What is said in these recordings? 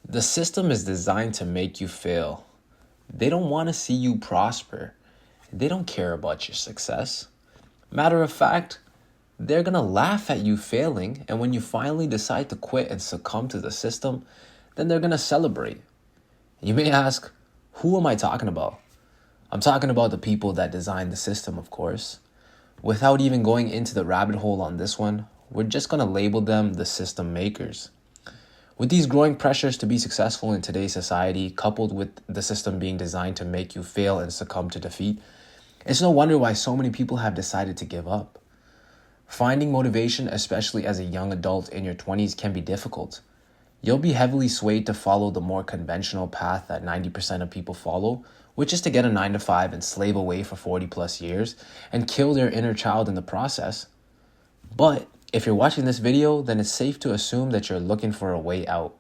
The system is designed to make you fail. They don't want to see you prosper. They don't care about your success. Matter of fact, they're going to laugh at you failing, and when you finally decide to quit and succumb to the system, then they're going to celebrate. You may ask, who am I talking about? I'm talking about the people that designed the system, of course. Without even going into the rabbit hole on this one, we're just going to label them the system makers. With these growing pressures to be successful in today's society, coupled with the system being designed to make you fail and succumb to defeat, it's no wonder why so many people have decided to give up. Finding motivation, especially as a young adult in your 20s, can be difficult. You'll be heavily swayed to follow the more conventional path that 90% of people follow, which is to get a 9-to-5 and slave away for 40 plus years and kill their inner child in the process. But if you're watching this video, then it's safe to assume that you're looking for a way out.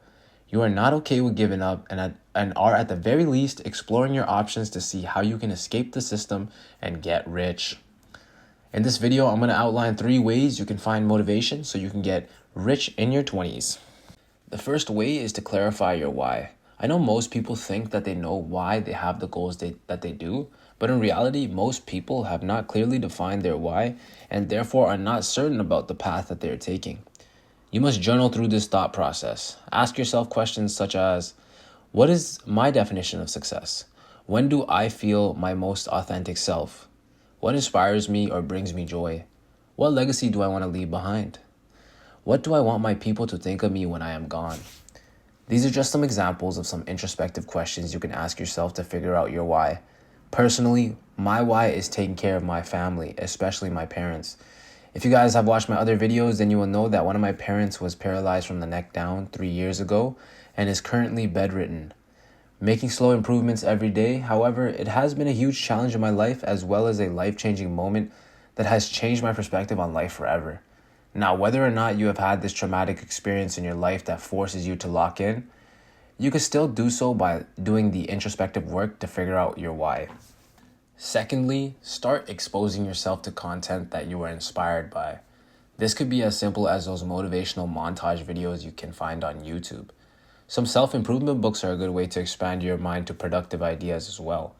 You are not okay with giving up and are at the very least exploring your options to see how you can escape the system and get rich. In this video, I'm going to outline 3 ways you can find motivation so you can get rich in your 20s. The first way is to clarify your why. I know most people think that they know why they have the goals that they do, but in reality, most people have not clearly defined their why and therefore are not certain about the path that they are taking. You must journal through this thought process. Ask yourself questions such as, what is my definition of success? When do I feel my most authentic self? What inspires me or brings me joy? What legacy do I want to leave behind? What do I want my people to think of me when I am gone? These are just some examples of some introspective questions you can ask yourself to figure out your why. Personally, my why is taking care of my family, especially my parents. If you guys have watched my other videos, then you will know that one of my parents was paralyzed from the neck down 3 years ago and is currently bedridden. Making slow improvements every day, however, it has been a huge challenge in my life as well as a life-changing moment that has changed my perspective on life forever. Now, whether or not you have had this traumatic experience in your life that forces you to lock in, you can still do so by doing the introspective work to figure out your why. Secondly, start exposing yourself to content that you are inspired by. This could be as simple as those motivational montage videos you can find on YouTube. Some self-improvement books are a good way to expand your mind to productive ideas as well.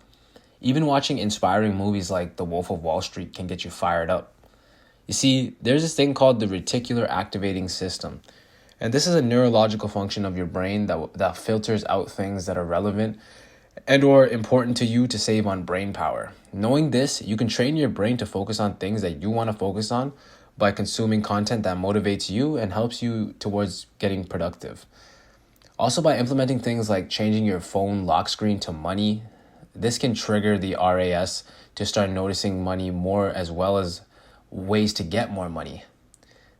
Even watching inspiring movies like The Wolf of Wall Street can get you fired up. You see, there's this thing called the reticular activating system. And this is a neurological function of your brain that filters out things that are relevant and or important to you to save on brain power. Knowing this, you can train your brain to focus on things that you want to focus on by consuming content that motivates you and helps you towards getting productive. Also, by implementing things like changing your phone lock screen to money, this can trigger the RAS to start noticing money more as well as ways to get more money.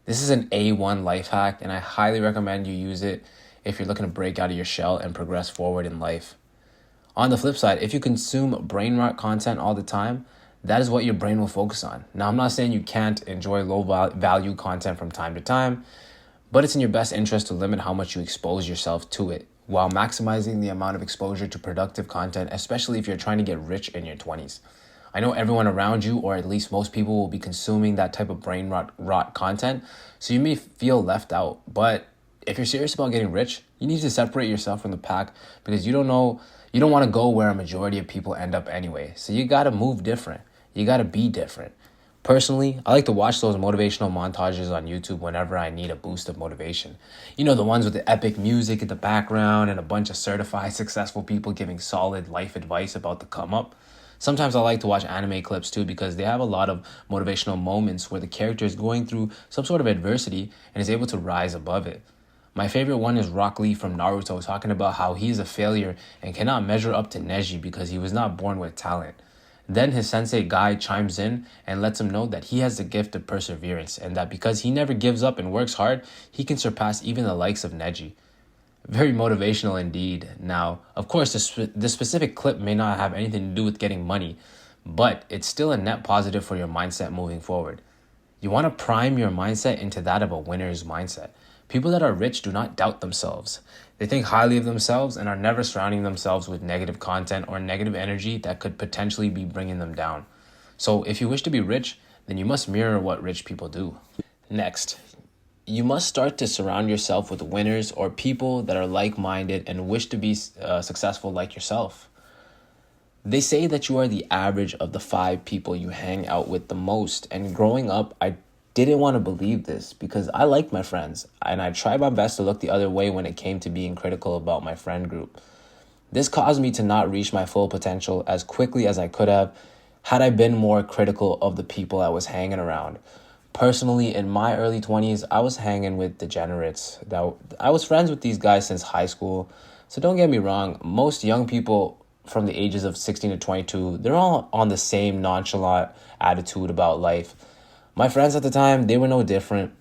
This is an A1 life hack, and I highly recommend you use it if you're looking to break out of your shell and progress forward in life. On the flip side, if you consume brain rot content all the time, that is what your brain will focus on. Now, I'm not saying you can't enjoy low value content from time to time, but it's in your best interest to limit how much you expose yourself to it while maximizing the amount of exposure to productive content, especially if you're trying to get rich in your 20s. I know everyone around you, or at least most people, will be consuming that type of brain rot content, so you may feel left out. But if you're serious about getting rich, you need to separate yourself from the pack because you don't want to go where a majority of people end up anyway. So you got to move different. You got to be different. Personally, I like to watch those motivational montages on YouTube whenever I need a boost of motivation. You know, the ones with the epic music in the background and a bunch of certified successful people giving solid life advice about the come up. Sometimes I like to watch anime clips too because they have a lot of motivational moments where the character is going through some sort of adversity and is able to rise above it. My favorite one is Rock Lee from Naruto talking about how he is a failure and cannot measure up to Neji because he was not born with talent. Then his sensei Guy chimes in and lets him know that he has the gift of perseverance and that because he never gives up and works hard, he can surpass even the likes of Neji. Very motivational indeed. Now, of course, the specific clip may not have anything to do with getting money, but it's still a net positive for your mindset moving forward. You want to prime your mindset into that of a winner's mindset. People that are rich do not doubt themselves. They think highly of themselves and are never surrounding themselves with negative content or negative energy that could potentially be bringing them down. So if you wish to be rich, then you must mirror what rich people do. Next, you must start to surround yourself with winners or people that are like-minded and wish to be successful like yourself. They say that you are the average of the 5 people you hang out with the most. And growing up, I didn't want to believe this because I liked my friends and I tried my best to look the other way when it came to being critical about my friend group. This caused me to not reach my full potential as quickly as I could have had I been more critical of the people I was hanging around. Personally, in my early 20s, I was hanging with degenerates. I was friends with these guys since high school. So don't get me wrong, most young people from the ages of 16 to 22, they're all on the same nonchalant attitude about life. My friends at the time, they were no different.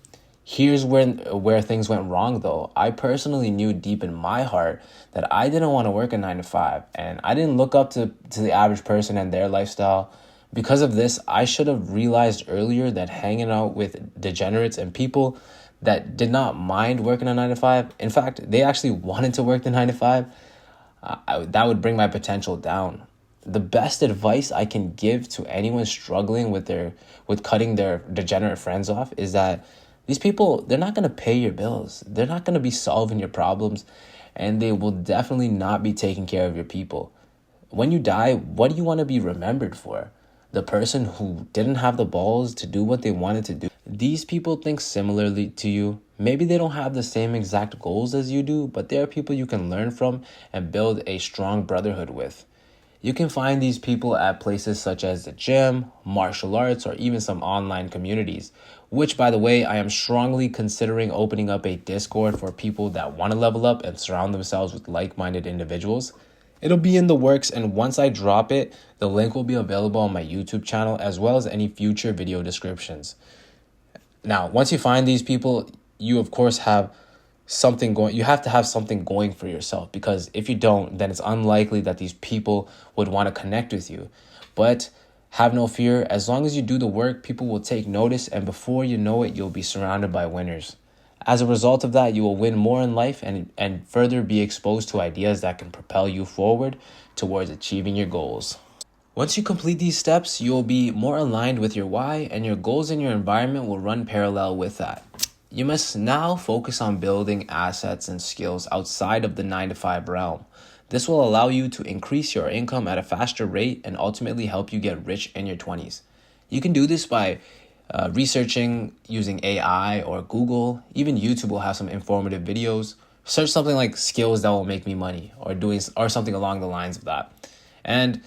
Here's where things went wrong though. I personally knew deep in my heart that I didn't want to work a 9 to 5, and I didn't look up to the average person and their lifestyle. Because of this, I should have realized earlier that hanging out with degenerates and people that did not mind working a 9 to 5, in fact, they actually wanted to work the 9 to 5, that would bring my potential down. The best advice I can give to anyone struggling with cutting their degenerate friends off is that these people, they're not going to pay your bills. They're not going to be solving your problems, and they will definitely not be taking care of your people. When you die, what do you want to be remembered for? The person who didn't have the balls to do what they wanted to do? These people think similarly to you. Maybe they don't have the same exact goals as you do, but they are people you can learn from and build a strong brotherhood with. You can find these people at places such as the gym, martial arts, or even some online communities, which, by the way, I am strongly considering opening up a Discord for people that want to level up and surround themselves with like-minded individuals. It'll be in the works, and once I drop it, the link will be available on my YouTube channel as well as any future video descriptions. Now, once you find these people, you of course have something going. You have to have something going for yourself, because if you don't, then it's unlikely that these people would want to connect with you. But have no fear. As long as you do the work, people will take notice, and before you know it, you'll be surrounded by winners. As a result of that, you will win more in life and further be exposed to ideas that can propel you forward towards achieving your goals. Once you complete these steps, you will be more aligned with your why, and your goals and your environment will run parallel with that. You must now focus on building assets and skills outside of the 9 to 5 realm. This will allow you to increase your income at a faster rate and ultimately help you get rich in your 20s. You can do this by researching using AI or Google. Even YouTube will have some informative videos. Search something like skills that will make me money, or something along the lines of that. And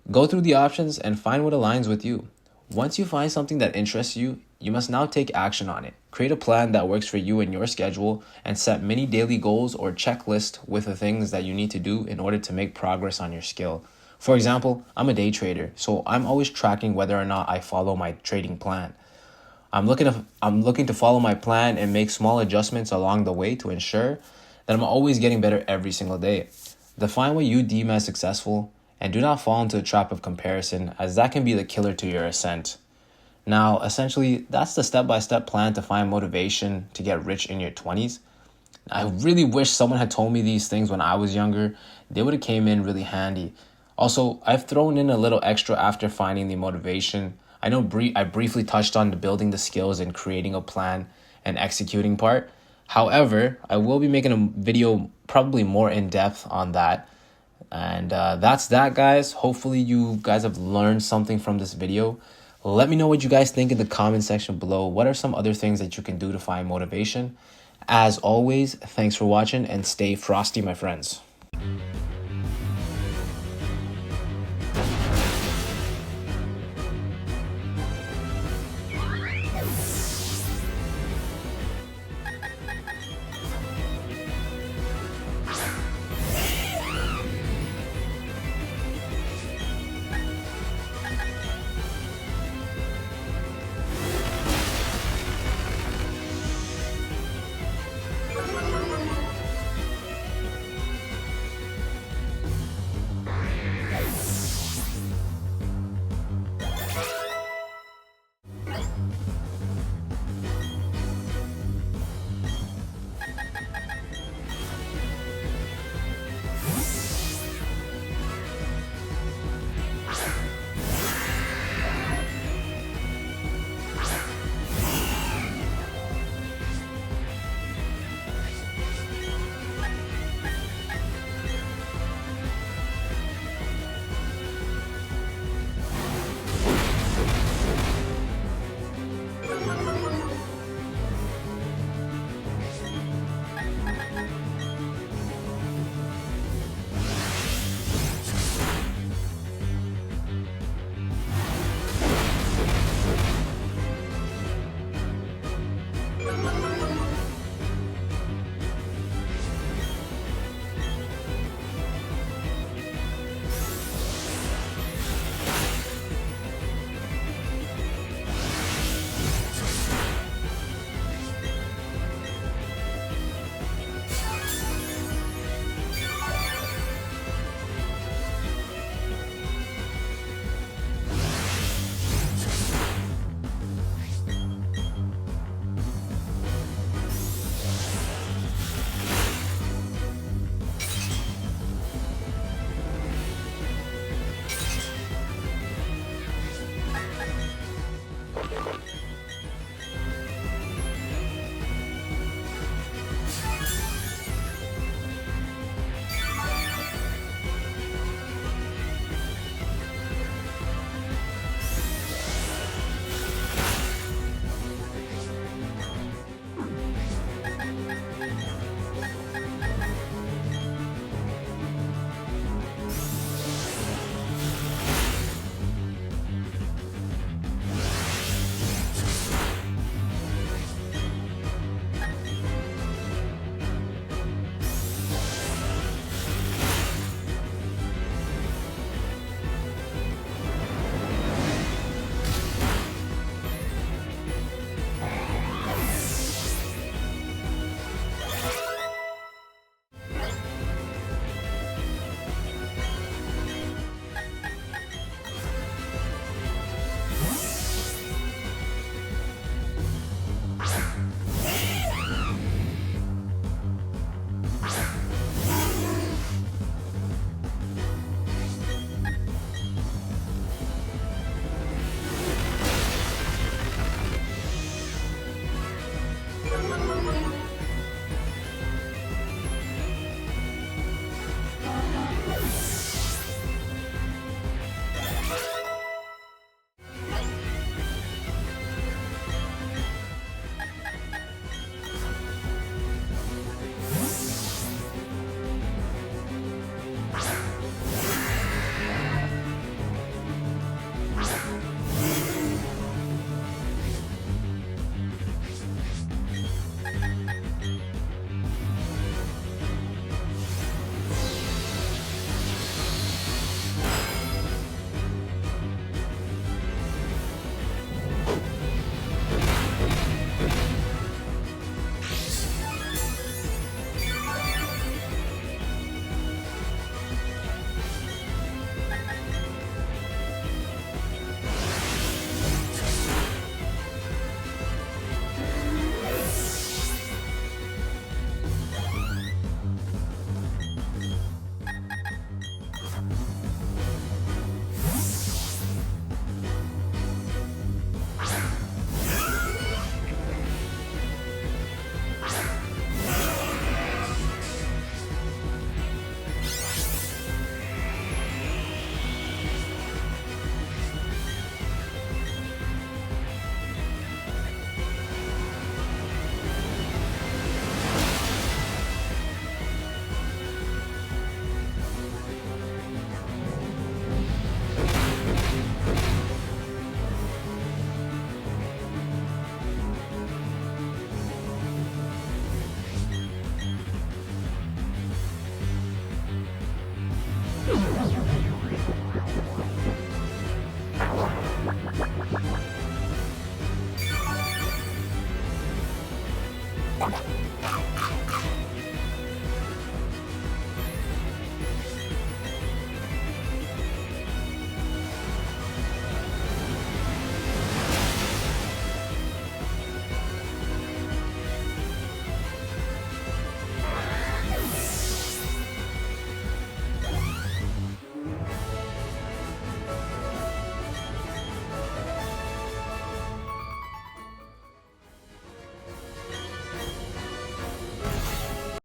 go through the options and find what aligns with you. Once you find something that interests you, you must now take action on it. Create a plan that works for you and your schedule, and set many daily goals or checklist with the things that you need to do in order to make progress on your skill. For example, I'm a day trader, so I'm always tracking whether or not I follow my trading plan. I'm looking to follow my plan and make small adjustments along the way to ensure that I'm always getting better every single day. Define what you deem as successful, and do not fall into the trap of comparison, as that can be the killer to your ascent. Now, essentially, that's the step-by-step plan to find motivation to get rich in your 20s. I really wish someone had told me these things when I was younger. They would have came in really handy. Also, I've thrown in a little extra after finding the motivation. I know I briefly touched on the building the skills and creating a plan and executing part. However, I will be making a video probably more in depth on that. And that's that, guys. Hopefully you guys have learned something from this video. Let me know what you guys think in the comment section below. What are some other things that you can do to find motivation? As always, thanks for watching, and stay frosty, my friends.